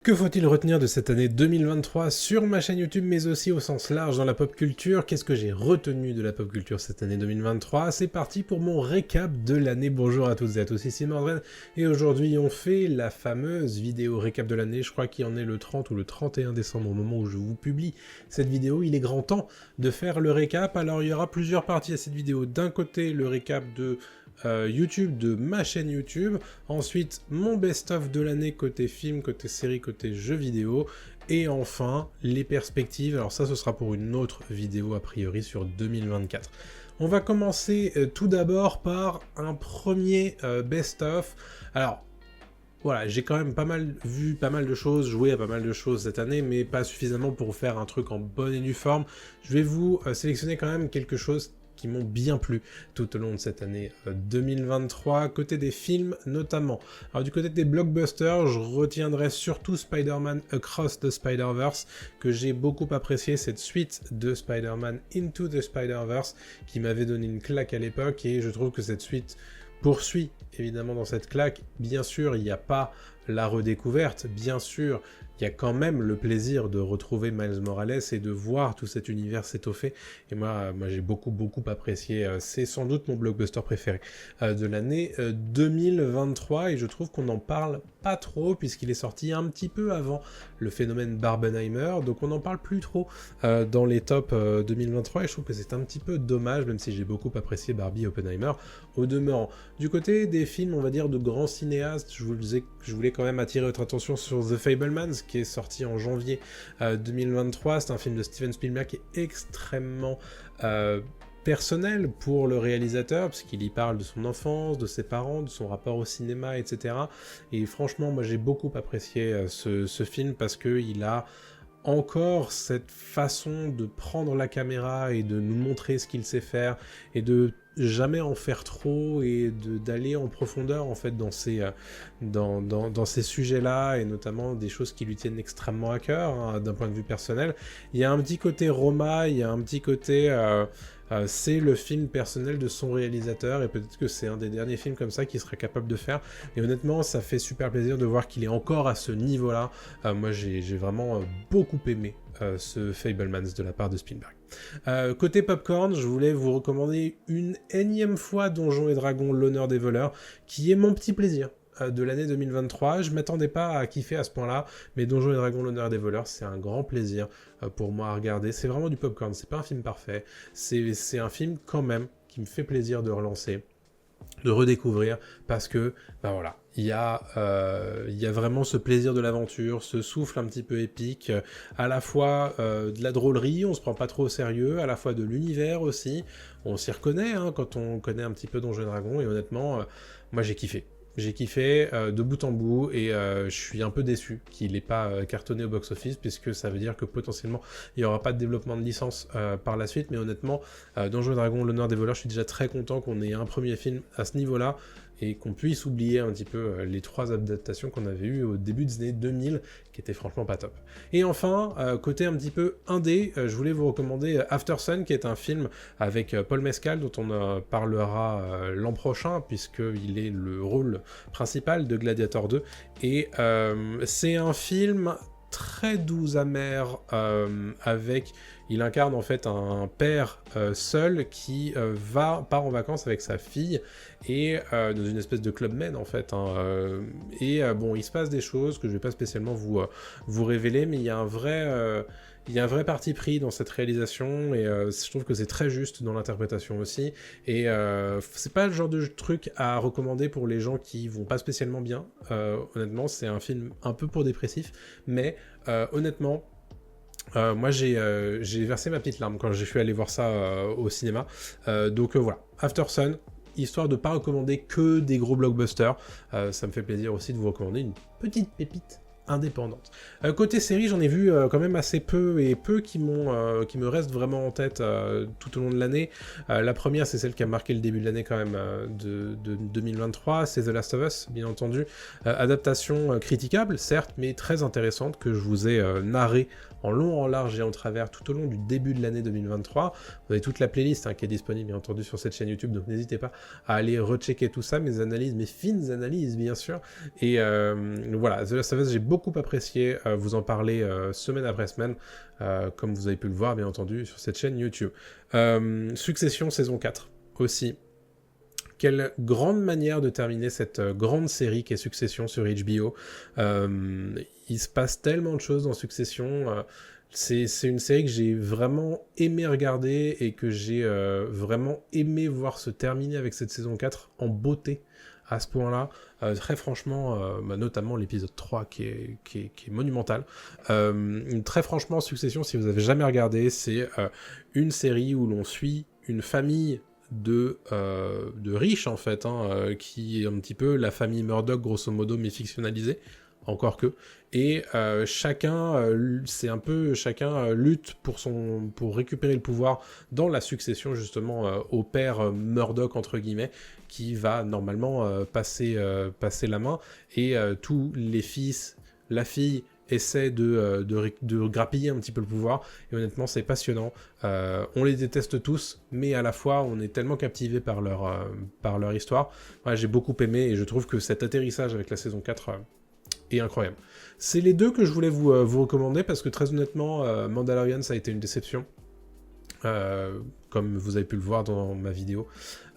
Que faut-il retenir de cette année 2023 sur ma chaîne YouTube, mais aussi au sens large dans la pop culture? Qu'est-ce que j'ai retenu de la pop culture cette année 2023? C'est parti pour mon récap de l'année. Bonjour à toutes et à tous, ici Mordred, et aujourd'hui on fait la fameuse vidéo récap de l'année. Je crois qu'il y en est le 30 ou le 31 décembre au moment où je vous publie cette vidéo. Il est grand temps de faire le récap. Alors il y aura plusieurs parties à cette vidéo. D'un côté, le récap de YouTube, de ma chaîne YouTube, ensuite mon best-of de l'année côté film, côté série, côté jeux vidéo, et enfin les perspectives. Alors ça, ce sera pour une autre vidéo a priori sur 2024. On va commencer tout d'abord par un premier best-of. Alors voilà, j'ai quand même vu pas mal de choses, joué à pas mal de choses cette année, mais pas suffisamment pour faire un truc en bonne et due forme. Je vais vous sélectionner quand même quelque chose qui m'ont bien plu tout au long de cette année 2023, côté des films notamment. Alors du côté des blockbusters, je retiendrai surtout Spider-Man Across the Spider-Verse, que j'ai beaucoup apprécié, cette suite de Spider-Man Into the Spider-Verse, qui m'avait donné une claque à l'époque, et je trouve que cette suite poursuit évidemment dans cette claque. Bien sûr, il n'y a pas la redécouverte, bien sûr, il y a quand même le plaisir de retrouver Miles Morales et de voir tout cet univers s'étoffer, et moi j'ai beaucoup apprécié, c'est sans doute mon blockbuster préféré de l'année 2023, et je trouve qu'on n'en parle pas trop, puisqu'il est sorti un petit peu avant le phénomène Barbenheimer, donc on n'en parle plus trop dans les tops 2023, et je trouve que c'est un petit peu dommage, même si j'ai beaucoup apprécié Barbie et Oppenheimer au demeurant. Du côté des films, on va dire, de grands cinéastes, je voulais quand même attirer votre attention sur The Fabelmans, qui est sorti en janvier 2023. C'est un film de Steven Spielberg qui est extrêmement personnel pour le réalisateur, parce qu'il y parle de son enfance, de ses parents, de son rapport au cinéma, etc. Et franchement, moi j'ai beaucoup apprécié ce film, parce qu'il a encore cette façon de prendre la caméra et de nous montrer ce qu'il sait faire, et de jamais en faire trop, et d'aller en profondeur en fait dans ces sujets-là, et notamment des choses qui lui tiennent extrêmement à cœur, hein, d'un point de vue personnel. Il y a un petit côté Roma, il y a un petit côté... c'est le film personnel de son réalisateur, et peut-être que c'est un des derniers films comme ça qu'il serait capable de faire, et honnêtement ça fait super plaisir de voir qu'il est encore à ce niveau-là. Moi j'ai vraiment beaucoup aimé ce Fabelmans de la part de Spielberg. Côté popcorn, je voulais vous recommander une énième fois Donjons et Dragons, l'honneur des voleurs, qui est mon petit plaisir de l'année 2023. Je m'attendais pas à kiffer à ce point-là, mais Donjons et Dragons, l'honneur des voleurs, c'est un grand plaisir pour moi à regarder. C'est vraiment du popcorn, c'est pas un film parfait, c'est un film quand même qui me fait plaisir de relancer, de redécouvrir, parce que ben voilà, il y a vraiment ce plaisir de l'aventure, ce souffle un petit peu épique, à la fois de la drôlerie, on se prend pas trop au sérieux, à la fois de l'univers aussi, on s'y reconnaît hein, quand on connaît un petit peu Donjons et Dragons, et honnêtement moi j'ai kiffé. J'ai kiffé de bout en bout, et je suis un peu déçu qu'il n'ait pas cartonné au box-office, puisque ça veut dire que potentiellement il n'y aura pas de développement de licence par la suite, mais honnêtement, Donjons et Dragons, l'honneur des voleurs, je suis déjà très content qu'on ait un premier film à ce niveau-là, et qu'on puisse oublier un petit peu les 3 adaptations qu'on avait eues au début des années 2000, qui étaient franchement pas top. Et enfin, côté un petit peu indé, je voulais vous recommander After Sun, qui est un film avec Paul Mescal, dont on parlera l'an prochain, puisqu'il est le rôle principal de Gladiator 2, et c'est un film très doux, amer, il incarne en fait un père seul qui part en vacances avec sa fille, et dans une espèce de Club Med en fait, hein, bon, il se passe des choses que je vais pas spécialement vous révéler, mais il y a un vrai parti pris dans cette réalisation, et je trouve que c'est très juste dans l'interprétation aussi, et c'est pas le genre de truc à recommander pour les gens qui vont pas spécialement bien. Honnêtement, c'est un film un peu pour dépressifs, mais honnêtement, moi j'ai versé ma petite larme quand j'ai suis allé voir ça au cinéma, donc voilà, After Sun, histoire de pas recommander que des gros blockbusters, ça me fait plaisir aussi de vous recommander une petite pépite indépendante. Côté série, j'en ai vu quand même assez peu, et peu qui me restent vraiment en tête tout au long de l'année. La première, c'est celle qui a marqué le début de l'année quand même de 2023, c'est The Last of Us, bien entendu. Adaptation critiquable, certes, mais très intéressante, que je vous ai narré en long, en large et en travers tout au long du début de l'année 2023. Vous avez toute la playlist qui est disponible bien entendu sur cette chaîne YouTube, donc n'hésitez pas à aller rechecker tout ça, mes analyses, mes fines analyses bien sûr. Et voilà, The Last of Us, j'ai beaucoup beaucoup apprécié vous en parler semaine après semaine, comme vous avez pu le voir bien entendu sur cette chaîne YouTube. Succession saison 4 aussi. Quelle grande manière de terminer cette grande série qu'est Succession sur HBO. Il se passe tellement de choses dans Succession. C'est une série que j'ai vraiment aimé regarder et que j'ai vraiment aimé voir se terminer avec cette saison 4 en beauté à ce point-là. Très franchement, notamment l'épisode 3 qui est monumental. Très franchement, Succession, si vous avez jamais regardé, c'est une série où l'on suit une famille de riches en fait, qui est un petit peu la famille Murdoch grosso modo mais fictionnalisée, encore que, et chacun lutte pour récupérer le pouvoir dans la succession justement au père Murdoch entre guillemets, qui va normalement passer la main, et tous les fils, la fille essaient de grappiller un petit peu le pouvoir, et honnêtement c'est passionnant. On les déteste tous, mais à la fois on est tellement captivé par leur histoire. Ouais, j'ai beaucoup aimé, et je trouve que cet atterrissage avec la saison 4 est incroyable. C'est les deux que je voulais vous recommander, parce que très honnêtement, Mandalorian ça a été une déception. Comme vous avez pu le voir dans ma vidéo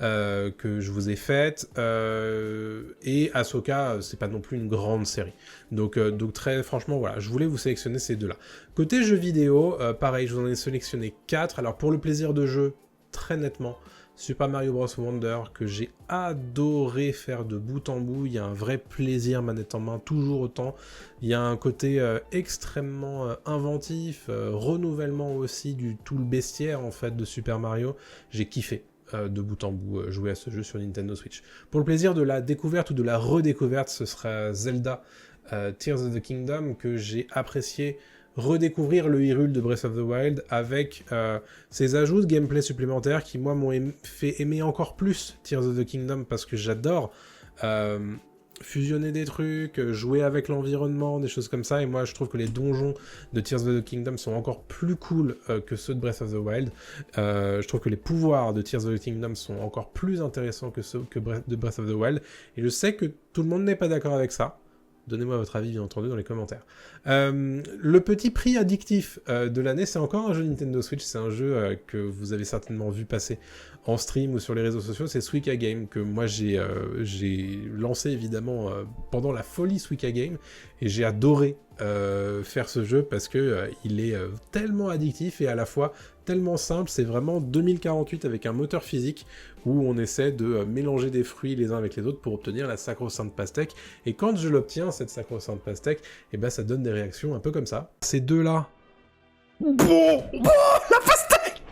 que je vous ai faite, et Ahsoka c'est pas non plus une grande série, donc très franchement voilà, je voulais vous sélectionner ces deux là. Côté jeux vidéo, pareil, je vous en ai sélectionné 4. Alors pour le plaisir de jeu, très nettement Super Mario Bros Wonder, que j'ai adoré faire de bout en bout. Il y a un vrai plaisir manette en main, toujours autant. Il y a un côté extrêmement inventif, renouvellement aussi du tout le bestiaire en fait de Super Mario. J'ai kiffé de bout en bout jouer à ce jeu sur Nintendo Switch. Pour le plaisir de la découverte ou de la redécouverte, ce sera Zelda Tears of the Kingdom, que j'ai apprécié redécouvrir le Hyrule de Breath of the Wild avec ces ajouts de gameplay supplémentaires qui moi m'ont fait aimer encore plus Tears of the Kingdom, parce que j'adore fusionner des trucs, jouer avec l'environnement, des choses comme ça, et moi je trouve que les donjons de Tears of the Kingdom sont encore plus cool que ceux de Breath of the Wild. Je trouve que les pouvoirs de Tears of the Kingdom sont encore plus intéressants que ceux de Breath of the Wild, et je sais que tout le monde n'est pas d'accord avec ça. Donnez-moi votre avis, bien entendu, dans les commentaires. Le petit prix addictif de l'année, c'est encore un jeu Nintendo Switch. C'est un jeu que vous avez certainement vu passer en stream ou sur les réseaux sociaux. C'est Suika Game, que moi j'ai lancé évidemment pendant la folie Suika Game. Et j'ai adoré faire ce jeu, parce que il est tellement addictif et à la fois tellement simple. C'est vraiment 2048 avec un moteur physique où on essaie de mélanger des fruits les uns avec les autres pour obtenir la sacro-sainte pastèque. Et quand je l'obtiens, cette sacro-sainte pastèque, et ben ça donne des réactions un peu comme ça. Ces deux-là. Bon, la pastèque.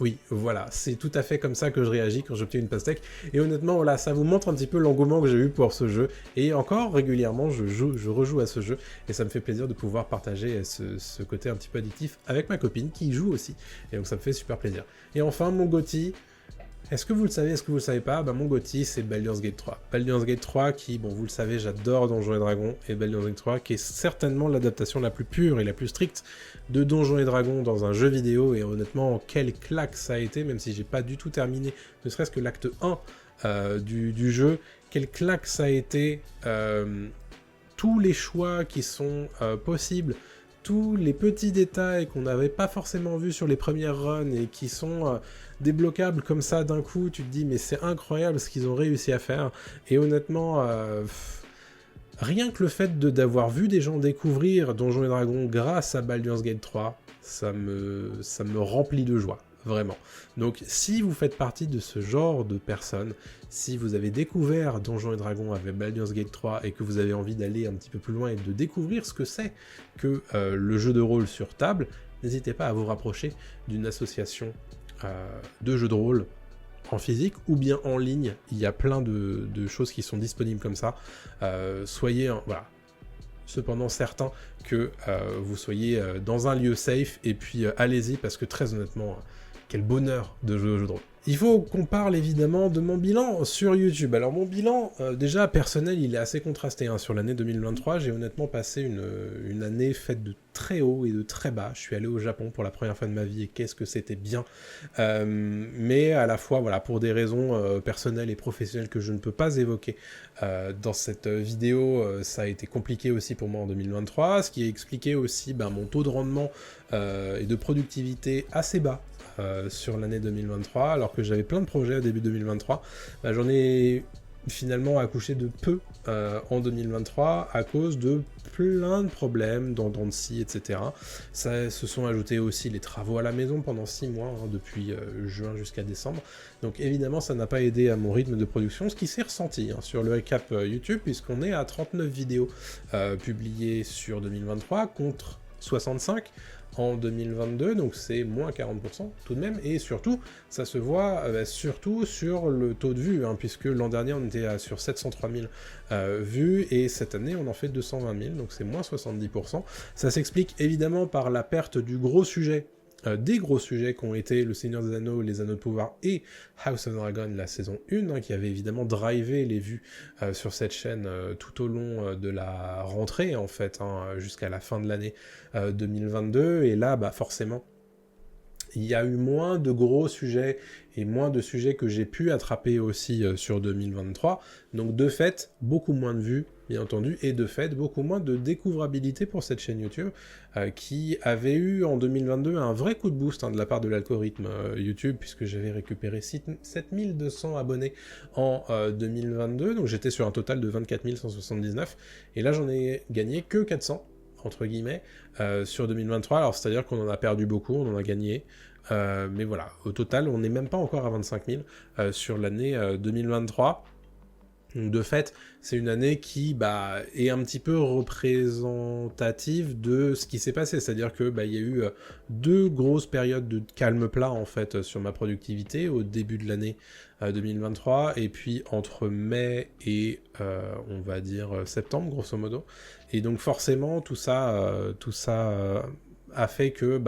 Oui, voilà, c'est tout à fait comme ça que je réagis quand j'obtiens une pastèque. Et honnêtement, voilà, ça vous montre un petit peu l'engouement que j'ai eu pour ce jeu. Et encore régulièrement, je rejoue à ce jeu. Et ça me fait plaisir de pouvoir partager ce côté un petit peu addictif avec ma copine qui y joue aussi. Et donc ça me fait super plaisir. Et enfin, mon GOTY. Est-ce que vous le savez, est-ce que vous le savez pas? Mon GOTY, c'est Baldur's Gate 3. Baldur's Gate 3 qui, bon, vous le savez, j'adore Donjons et Dragons, et Baldur's Gate 3 qui est certainement l'adaptation la plus pure et la plus stricte de Donjons et Dragons dans un jeu vidéo, et honnêtement, quelle claque ça a été, même si j'ai pas du tout terminé, ne serait-ce que l'acte 1 du jeu, quelle claque ça a été, tous les choix qui sont possibles, tous les petits détails qu'on n'avait pas forcément vus sur les premières runs et qui sont débloquables comme ça d'un coup, tu te dis mais c'est incroyable ce qu'ils ont réussi à faire. Et honnêtement, rien que le fait d'avoir vu des gens découvrir Donjons et Dragons grâce à Baldur's Gate 3, ça me remplit de joie. Vraiment. Donc si vous faites partie de ce genre de personnes, si vous avez découvert Donjons et Dragons avec Baldur's Gate 3 et que vous avez envie d'aller un petit peu plus loin et de découvrir ce que c'est que le jeu de rôle sur table, n'hésitez pas à vous rapprocher d'une association de jeux de rôle en physique ou bien en ligne. Il y a plein de choses qui sont disponibles comme ça. Soyez voilà, cependant certain que vous soyez dans un lieu safe, et puis allez-y, parce que très honnêtement, quel bonheur de jouer aux jeux de rôle. Il faut qu'on parle évidemment de mon bilan sur YouTube. Alors mon bilan, déjà personnel, il est assez contrasté. Hein. Sur l'année 2023, j'ai honnêtement passé une année faite de très haut et de très bas. Je suis allé au Japon pour la première fois de ma vie et qu'est-ce que c'était bien. Mais à la fois, voilà, pour des raisons personnelles et professionnelles que je ne peux pas évoquer dans cette vidéo, ça a été compliqué aussi pour moi en 2023, ce qui a expliqué aussi mon taux de rendement et de productivité assez bas. Sur l'année 2023, alors que j'avais plein de projets au début 2023, j'en ai finalement accouché de peu en 2023 à cause de plein de problèmes dans dents de scie, etc. Ça se sont ajoutés aussi les travaux à la maison pendant 6 mois, hein, depuis juin jusqu'à décembre. Donc évidemment, ça n'a pas aidé à mon rythme de production, ce qui s'est ressenti hein, sur le récap YouTube, puisqu'on est à 39 vidéos publiées sur 2023 contre 65 en 2022, donc c'est moins 40% tout de même, et surtout, ça se voit surtout sur le taux de vue, hein, puisque l'an dernier on était sur 703 000 vues, et cette année on en fait 220 000, donc c'est moins 70%. Ça s'explique évidemment par la perte du gros sujet, des gros sujets qui ont été Le Seigneur des Anneaux, Les Anneaux de Pouvoir et House of Dragon, la saison 1, hein, qui avait évidemment drivé les vues sur cette chaîne tout au long de la rentrée, en fait, hein, jusqu'à la fin de l'année 2022, et là, forcément, il y a eu moins de gros sujets et moins de sujets que j'ai pu attraper aussi sur 2023, donc de fait, beaucoup moins de vues, bien entendu, et de fait, beaucoup moins de découvrabilité pour cette chaîne YouTube, qui avait eu en 2022 un vrai coup de boost hein, de la part de l'algorithme YouTube, puisque j'avais récupéré 7200 abonnés en 2022, donc j'étais sur un total de 24 179, et là j'en ai gagné que 400, entre guillemets, sur 2023, alors c'est-à-dire qu'on en a perdu beaucoup, on en a gagné, mais voilà, au total, on n'est même pas encore à 25 000 sur l'année 2023, donc de fait, c'est une année qui est un petit peu représentative de ce qui s'est passé, c'est-à-dire que il y a eu 2 grosses périodes de calme plat en fait sur ma productivité au début de l'année 2023, et puis entre mai et on va dire septembre grosso modo, et donc forcément tout ça a fait que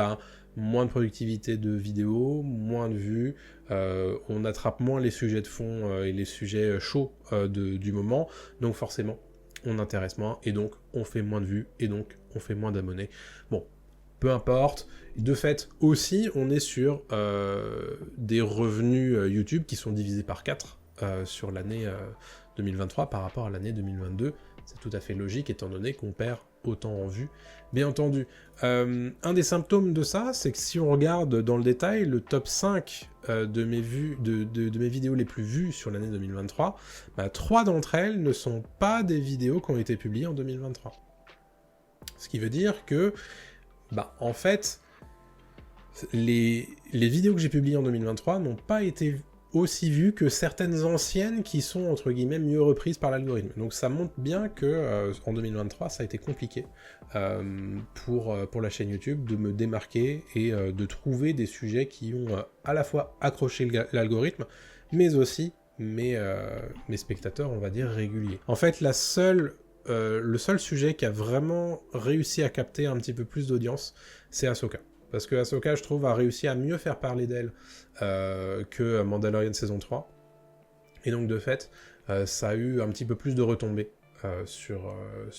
moins de productivité de vidéos, moins de vues, on attrape moins les sujets de fond et les sujets chauds du moment, donc forcément on intéresse moins, et donc on fait moins de vues, et donc on fait moins d'abonnés. Bon, peu importe, de fait aussi on est sur des revenus YouTube qui sont divisés par 4 sur l'année 2023 par rapport à l'année 2022, c'est tout à fait logique étant donné qu'on perd autant en vues, bien entendu. Un des symptômes de ça, c'est que si on regarde dans le détail le top 5 de mes vues, de mes vidéos les plus vues sur l'année 2023, 3 d'entre elles ne sont pas des vidéos qui ont été publiées en 2023. Ce qui veut dire que, en fait, les vidéos que j'ai publiées en 2023 n'ont pas été aussi vues que certaines anciennes qui sont entre guillemets mieux reprises par l'algorithme. Donc ça montre bien que en 2023 ça a été compliqué pour la chaîne YouTube de me démarquer et de trouver des sujets qui ont à la fois accroché l'algorithme, mais aussi mes spectateurs, on va dire, réguliers. En fait, le seul sujet qui a vraiment réussi à capter un petit peu plus d'audience, c'est Ahsoka. Parce que Ahsoka, je trouve, a réussi à mieux faire parler d'elle que Mandalorian saison 3. Et donc, de fait, ça a eu un petit peu plus de retombées sur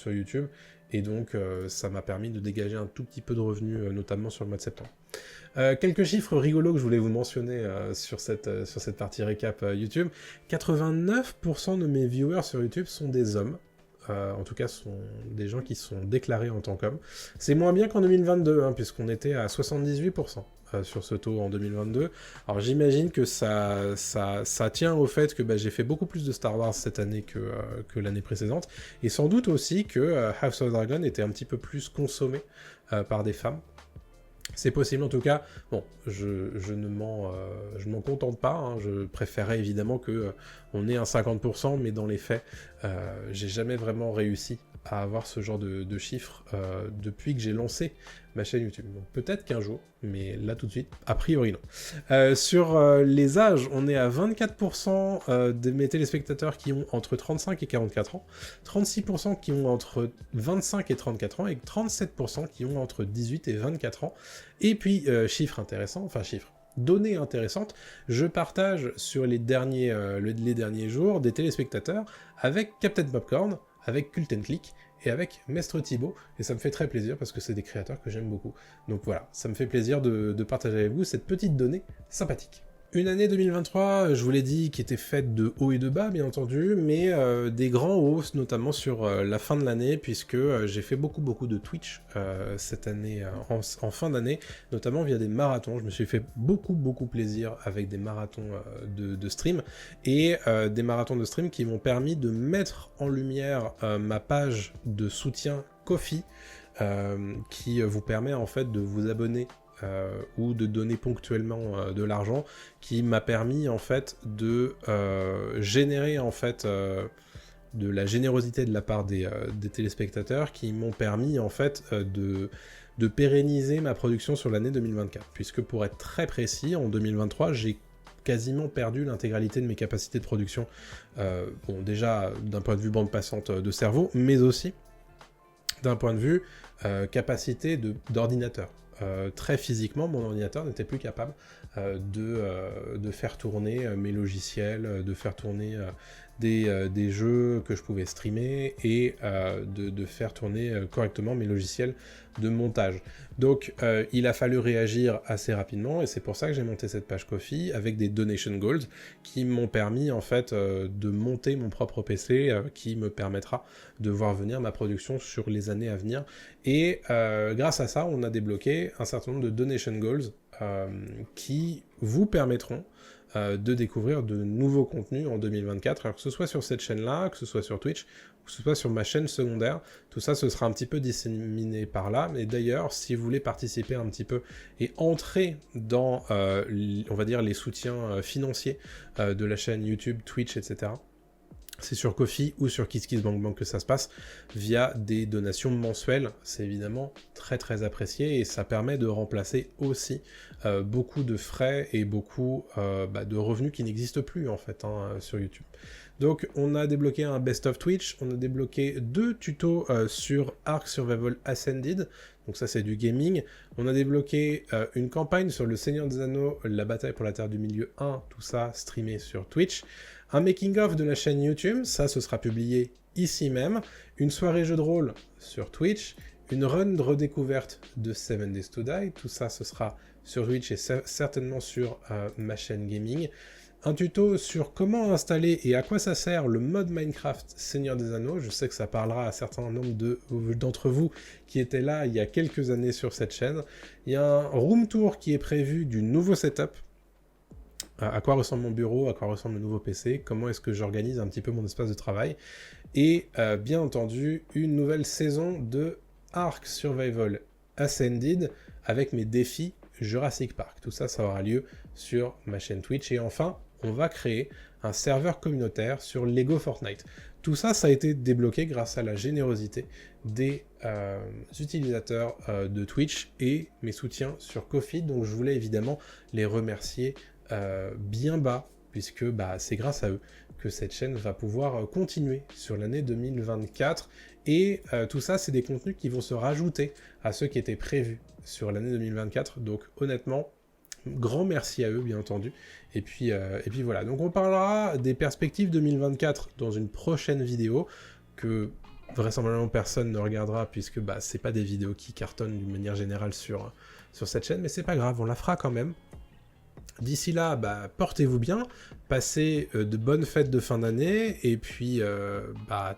YouTube. Et donc, ça m'a permis de dégager un tout petit peu de revenus, notamment sur le mois de septembre. Quelques chiffres rigolos que je voulais vous mentionner sur cette partie récap YouTube. 89% de mes viewers sur YouTube sont des hommes. En tout cas, ce sont des gens qui sont déclarés en tant qu'hommes. C'est moins bien qu'en 2022, hein, puisqu'on était à 78% sur ce taux en 2022. Alors j'imagine que ça tient au fait que j'ai fait beaucoup plus de Star Wars cette année que l'année précédente, et sans doute aussi que House of Dragon était un petit peu plus consommé par des femmes. C'est possible en tout cas. Bon, je ne m'en contente pas, hein. Je préférais évidemment que on ait un 50%, mais dans les faits, j'ai jamais vraiment réussi à avoir ce genre de chiffres depuis que j'ai lancé ma chaîne YouTube. Donc peut-être qu'un jour, mais là tout de suite, a priori non. Sur les âges, on est à 24% de mes téléspectateurs qui ont entre 35 et 44 ans, 36% qui ont entre 25 et 34 ans, et 37% qui ont entre 18 et 24 ans. Et puis, chiffre intéressant, enfin chiffre, données intéressantes, je partage sur les derniers jours des téléspectateurs avec Captain Popcorn, avec Cult & Click, et avec Mestre Thibaut, et ça me fait très plaisir parce que c'est des créateurs que j'aime beaucoup. Donc voilà, ça me fait plaisir de partager avec vous cette petite donnée sympathique. Une année 2023, je vous l'ai dit, qui était faite de hauts et de bas, bien entendu, mais des grands hauts, notamment sur la fin de l'année, puisque j'ai fait beaucoup de Twitch cette année, en fin d'année, notamment via des marathons. Je me suis fait beaucoup plaisir avec des marathons de stream, et des marathons de stream qui m'ont permis de mettre en lumière ma page de soutien Ko-fi, qui vous permet en fait de vous abonner ou de donner ponctuellement de l'argent, qui m'a permis en fait de générer en fait de la générosité de la part des téléspectateurs, qui m'ont permis en fait de pérenniser ma production sur l'année 2024, puisque pour être très précis, en 2023 j'ai quasiment perdu l'intégralité de mes capacités de production, bon déjà d'un point de vue bande passante de cerveau, mais aussi d'un point de vue capacité d'ordinateur. Très physiquement, mon ordinateur n'était plus capable de faire tourner mes logiciels, de faire tourner des jeux que je pouvais streamer, et de faire tourner correctement mes logiciels de montage. Donc il a fallu réagir assez rapidement, et c'est pour ça que j'ai monté cette page Ko-fi avec des donation goals qui m'ont permis en fait de monter mon propre PC qui me permettra de voir venir ma production sur les années à venir. Et grâce à ça, on a débloqué un certain nombre de donation goals qui vous permettront de découvrir de nouveaux contenus en 2024, alors que ce soit sur cette chaîne-là, que ce soit sur Twitch, ou que ce soit sur ma chaîne secondaire. Tout ça, ce sera un petit peu disséminé par là, mais d'ailleurs, si vous voulez participer un petit peu et entrer dans, on va dire, les soutiens financiers de la chaîne YouTube, Twitch, etc., c'est sur Ko-fi ou sur KissKissBankBank que ça se passe, via des donations mensuelles. C'est évidemment très apprécié, et ça permet de remplacer aussi beaucoup de frais et beaucoup de revenus qui n'existent plus en fait sur YouTube. Donc on a débloqué un Best of Twitch, on a débloqué 2 tutos sur Ark Survival Ascended, donc ça c'est du gaming. On a débloqué une campagne sur le Seigneur des Anneaux, la bataille pour la Terre du Milieu 1, tout ça streamé sur Twitch. Un making-of de la chaîne YouTube, ça ce sera publié ici même. Une soirée jeu de rôle sur Twitch. Une run de redécouverte de 7 Days to Die, tout ça ce sera sur Twitch et certainement sur ma chaîne gaming. Un tuto sur comment installer et à quoi ça sert le mode Minecraft Seigneur des Anneaux. Je sais que ça parlera à un certain nombre d'entre vous qui étaient là il y a quelques années sur cette chaîne. Il y a un room tour qui est prévu du nouveau setup. À quoi ressemble mon bureau, à quoi ressemble le nouveau PC, comment est-ce que j'organise un petit peu mon espace de travail. Et bien entendu, une nouvelle saison de Ark Survival Ascended avec mes défis Jurassic Park. Tout ça, ça aura lieu sur ma chaîne Twitch. Et enfin, on va créer un serveur communautaire sur Lego Fortnite. Tout ça, ça a été débloqué grâce à la générosité des utilisateurs de Twitch et mes soutiens sur Ko-fi. Donc je voulais évidemment les remercier bien bas, puisque c'est grâce à eux que cette chaîne va pouvoir continuer sur l'année 2024. Et tout ça, c'est des contenus qui vont se rajouter à ceux qui étaient prévus sur l'année 2024. Donc honnêtement, grand merci à eux, bien entendu. Et puis voilà. Donc on parlera des perspectives 2024 dans une prochaine vidéo que vraisemblablement personne ne regardera, puisque c'est pas des vidéos qui cartonnent d'une manière générale sur cette chaîne, mais c'est pas grave, on la fera quand même. D'ici là, portez-vous bien, passez de bonnes fêtes de fin d'année, et puis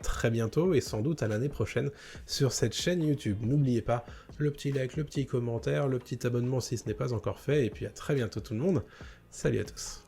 très bientôt, et sans doute à l'année prochaine, sur cette chaîne YouTube. N'oubliez pas le petit like, le petit commentaire, le petit abonnement si ce n'est pas encore fait, et puis à très bientôt tout le monde. Salut à tous.